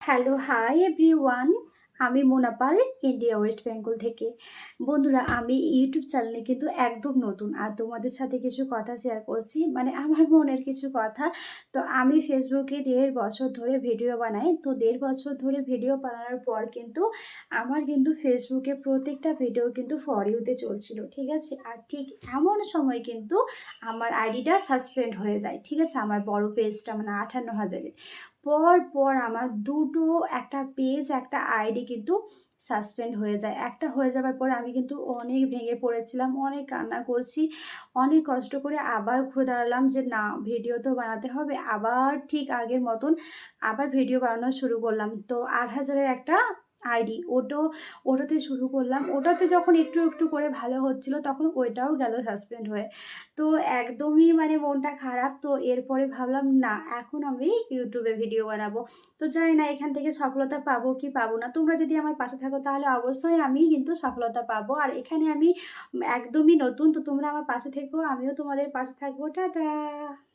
Hello, hi everyone. আমি মোনা পাল, India West Bengal থেকে। বন্ধুরা, আমি ইউটিউব চ্যানেলে কিন্তু একদম নতুন। আর তোমাদের সাথে কিছু কথা শেয়ার করছি। মানে আমার মনের কিছু কথা। তো আমি ফেসবুকে ১.৫ বছর ধরে ভিডিও বানাই। তো ১.৫ বছর ধরে ভিডিও বানানোর পর কিন্তু আমার কিন্তু ফেসবুকে প্রত্যেকটা ভিডিও কিন্তু ফর ইউতে চলছিল। ঠিক আছে? আর ঠিক এমন সময় কিন্তু আমার আইডিটা সাসপেন্ড হয়ে যায়। ঠিক আছে? আমার বড় পেজটা মানে ৫৮,০০০ এর। পর আমার দুটো একটা পেজ, একটা আইডি কিন্তু সাসপেন্ড হয়ে যায়। একটা হয়ে যাবার পরে আমি কিন্তু অনেক ভেঙে পড়েছিলাম, অনেক কান্না করছি। অনেক কষ্ট করে আবার ঘুরে দাঁড়ালাম যে না, ভিডিও তো বানাতে হবে। আবার ঠিক আগের মতন আবার ভিডিও বানানো শুরু করলাম। তো ৮,০০০ এর একটা আইডি ওটাতে শুরু করলাম। ওটাতে যখন একটু করে ভালো হচ্ছিল তখন ওইটাও গেল সাসপেন্ড হয়ে। তো একদমই মানে মনটা খারাপ। তো এরপরে ভাবলাম না, এখন আমি ইউটিউবে ভিডিও বানাবো। তো জানি না এখান থেকে সফলতা পাবো কি পাবো না। তোমরা যদি আমার পাশে থাকো তাহলে অবশ্যই আমি কিন্তু সফলতা পাবো। আর এখানে আমি একদমই নতুন। তো তোমরা আমার পাশে থেকো, আমিও তোমাদের পাশে থাকবো। টাটা।